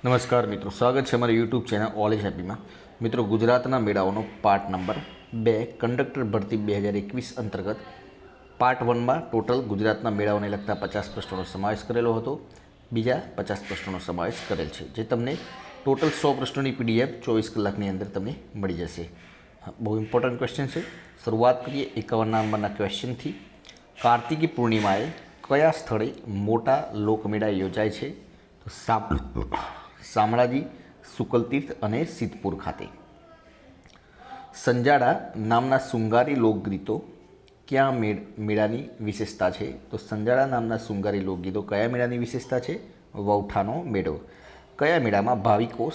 નમસ્કાર મિત્રો, સ્વાગત છે અમારી યુટ્યુબ ચેનલ ઓલ ઇઝ હેપીમાં. મિત્રો, ગુજરાતના મેળાઓનો પાર્ટ નંબર 2 કંડક્ટર ભરતી 2021 અંતર્ગત પાર્ટ 1માં ટોટલ ગુજરાતના મેળાઓને લગતા 50 પ્રશ્નોનો સમાવેશ કરેલો હતો. બીજા 50 પ્રશ્નોનો સમાવેશ કરેલ છે, જે તમને ટોટલ 100 પ્રશ્નોની PDF 24 કલાકની અંદર તમને મળી જશે. બહુ ઇમ્પોર્ટન્ટ ક્વેશ્ચન છે. શરૂઆત કરીએ 51 નંબરના ક્વેશ્ચનથી. કાર્તિકી પૂર્ણિમાએ કયા સ્થળે મોટા લોકમેળા યોજાય છે? તો શામળાજી, શુકલતીર્થ અને સિદ્ધપુર ખાતે. સંજાડા નામના શૃંગારી લોકગીતો ક્યાં મેળાની વિશેષતા છે? તો સંજાડા નામના શૃંગારી લોકગીતો કયા મેળાની વિશેષતા છે? વૌઠાનો મેળો. કયા મેળામાં ભાવિકો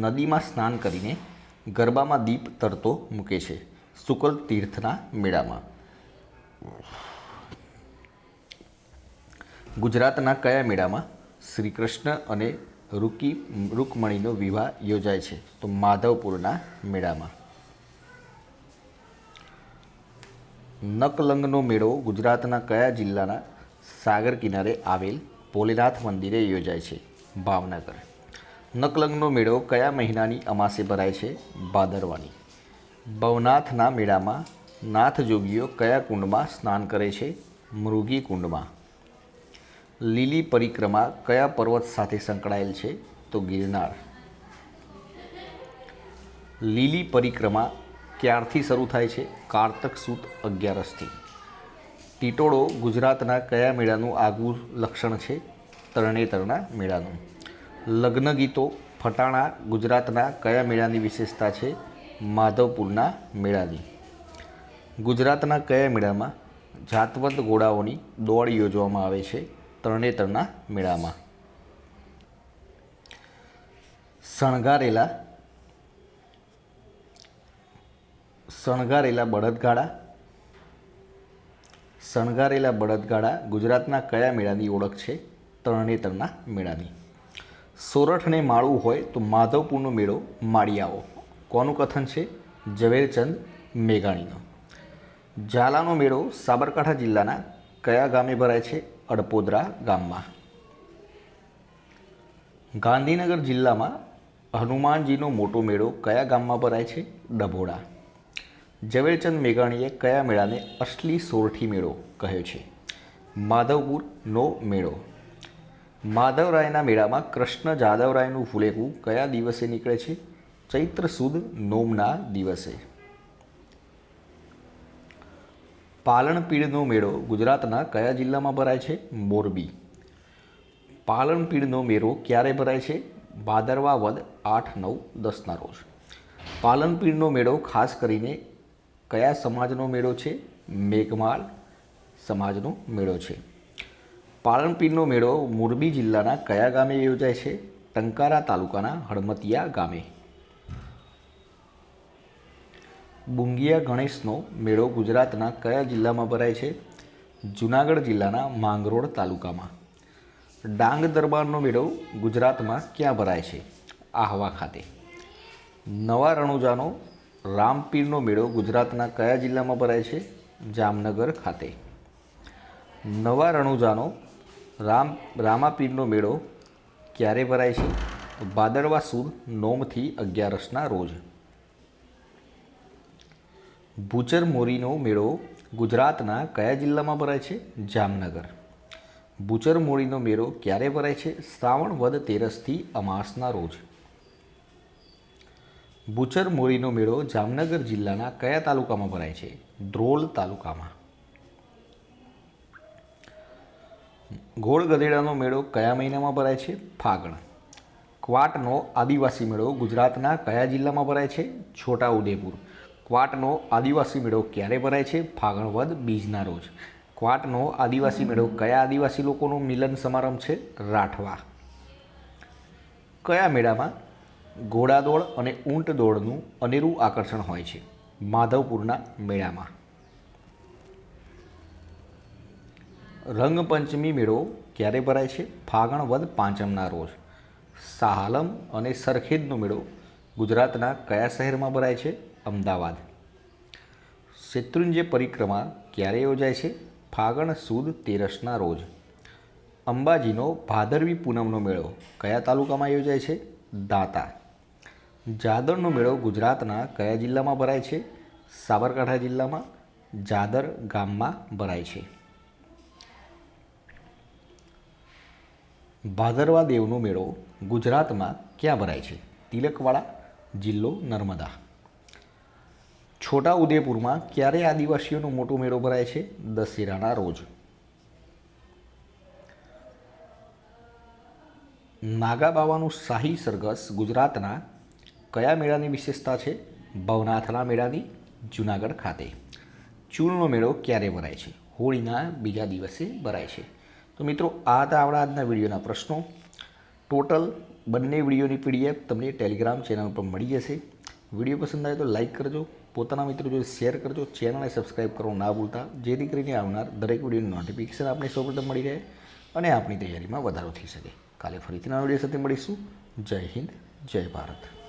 નદીમાં સ્નાન કરીને ગરબામાં દીપ તરતો મૂકે છે? શુકલતીર્થના મેળામાં. ગુજરાતના કયા મેળામાં શ્રી કૃષ્ણ અને રૂકમણીનો વિવાહ યોજાય છે? તો માધવપુરના મેળામાં. નકલંગનો મેળો ગુજરાતના કયા જિલ્લાના સાગર કિનારે આવેલ ભોલેનાથ મંદિરે યોજાય છે? ભાવનગર. નકલંગનો મેળો કયા મહિનાની અમાસે ભરાય છે? ભાદરવાની. ભવનાથના મેળામાં નાથ જોગીઓ કયા કુંડમાં સ્નાન કરે છે? મૃગી કુંડમાં. લીલી પરિક્રમા કયા પર્વત સાથે સંકળાયેલ છે? તો ગિરનાર. લીલી પરિક્રમા ક્યારથી શરૂ થાય છે? કારતક સુદ 11થી. ટીટોળો ગુજરાતના કયા મેળાનું આગવું લક્ષણ છે? તરણેતરના મેળાનું. લગ્ન ગીતો ફટાણા ગુજરાતના કયા મેળાની વિશેષતા છે? માધવપુરના મેળાની. ગુજરાતના કયા મેળામાં જાતવંત ઘોડાઓની દોડ યોજવામાં આવે છે? તરણેતરના મેળામાં. શણગારેલા બળદગાડા ગુજરાતના કયા મેળાની ઓળખ છે? તરણેતરના મેળાની. સોરઠને માળવું હોય તો માધવપુરનો મેળો માળી આવો. કોનું કથન છે? ઝવેરચંદ મેઘાણીનો. ઝાલાનો મેળો સાબરકાંઠા જિલ્લાના કયા ગામે ભરાય છે? અડપોદરા ગામમાં. ગાંધીનગર જિલ્લામાં હનુમાનજીનો મોટો મેળો કયા ગામમાં ભરાય છે? ડભોડા. ઝવેરચંદ મેઘાણીએ કયા મેળાને અસલી સોરઠી મેળો કહ્યો છે? માધવપુરનો મેળો. માધવરાયના મેળામાં કૃષ્ણ જાદવરાયનું ફુલેકું કયા દિવસે નીકળે છે? ચૈત્ર સુદ નોમના દિવસે. પાલણપીડનો મેળો ગુજરાતના કયા જિલ્લામાં ભરાય છે? મોરબી. પાલણપીડનો મેળો ક્યારે ભરાય છે? ભાદરવા વદ 8, 9, 10ના રોજ. પાલનપીરનો મેળો ખાસ કરીને કયા સમાજનો મેળો છે? મેઘમાળ સમાજનો મેળો છે. પાલનપીરનો મેળો મોરબી જિલ્લાના કયા ગામે યોજાય છે? ટંકારા તાલુકાના હળમતિયા ગામે. બુંગિયા ગણેશનો મેળો ગુજરાતના કયા જિલ્લામાં ભરાય છે? જૂનાગઢ જિલ્લાના માંગરોળ તાલુકામાં. ડાંગ દરબારનો મેળો ગુજરાતમાં ક્યાં ભરાય છે? આહવા ખાતે. નવા રણુજાનો રામપીરનો મેળો ગુજરાતના કયા જિલ્લામાં ભરાય છે? જામનગર ખાતે. નવા રણુજાનો રામાપીરનો મેળો ક્યારે ભરાય છે? ભાદરવા સુદ નોમથી 11ના રોજ. ભૂચર મોરીનો મેળો ગુજરાતના કયા જિલ્લામાં ભરાય છે? જામનગર. ભૂચર મોરીનો મેળો ક્યારે ભરાય છે? શ્રાવણ વદ 13થી અમાસના રોજ. ભૂચર મોરીનો મેળો જામનગર જિલ્લાના કયા તાલુકામાં ભરાય છે? ધ્રોલ તાલુકામાં. ગોળ ગધેડાનો મેળો કયા મહિનામાં ભરાય છે? ફાગણ. ક્વાટનો આદિવાસી મેળો ગુજરાતના કયા જિલ્લામાં ભરાય છે? છોટા ઉદેપુર. ક્વાટનો આદિવાસી મેળો ક્યારે ભરાય છે? ફાગણ વદ બીજના રોજ. ક્વાટનો આદિવાસી મેળો કયા આદિવાસી લોકોનો મિલન સમારંભ છે? રાઠવા. કયા મેળામાં ઘોડાદોડ અને ઊંટ દોડનું અનેરું આકર્ષણ હોય છે? માધવપુરના મેળામાં. રંગપંચમી મેળો ક્યારે ભરાય છે? ફાગણ વદ 5મના રોજ. સાહાલમ અને સરખેજનો મેળો ગુજરાતના કયા શહેરમાં ભરાય છે? અમદાવાદ. શેત્રુંજય પરિક્રમા ક્યારે યોજાય છે? ફાગણ સુદ 13ના રોજ. અંબાજીનો ભાદરવી પૂનમનો મેળો કયા તાલુકામાં યોજાય છે? દાતા. જાદરનો મેળો ગુજરાતના કયા જિલ્લામાં ભરાય છે? સાબરકાંઠા જિલ્લામાં જાદર ગામમાં ભરાય છે. ભાદરવા દેવનો મેળો ગુજરાતમાં ક્યાં ભરાય છે? તિલકવાડા, જિલ્લો નર્મદા. છોટા ઉદેપુરમાં ક્યારે આદિવાસીઓનો મોટો મેળો ભરાય છે? દશેરાના રોજ. નાગા બાવાનું શાહી સરઘસ ગુજરાતના કયા મેળાની વિશેષતા છે? ભવનાથના મેળાની, જૂનાગઢ ખાતે. ચૂલનો મેળો ક્યારે ભરાય છે? હોળીના બીજા દિવસે ભરાય છે. તો મિત્રો આ હતા આપણા આજના વિડીયોના પ્રશ્નો. ટોટલ બંને વિડીયોની પીડીએફ તમને ટેલિગ્રામ ચેનલ પર મળી જશે. વિડીયો પસંદ આવે તો લાઇક કરજો, પોતાના મિત્રો જોડે શેર કરજો, ચેનલને સબસ્ક્રાઈબ કરવું ના ભૂલતા, જેથી કરીને આવનાર દરેક વિડીયોની નોટિફિકેશન આપને સૌપ્રથમ મળી રહે અને આપણી તૈયારીમાં વધારો થઈ શકે. કાલે ફરીથી નવા વિડીયો સાથે મળીશું. જય હિન્દ, જય ભારત.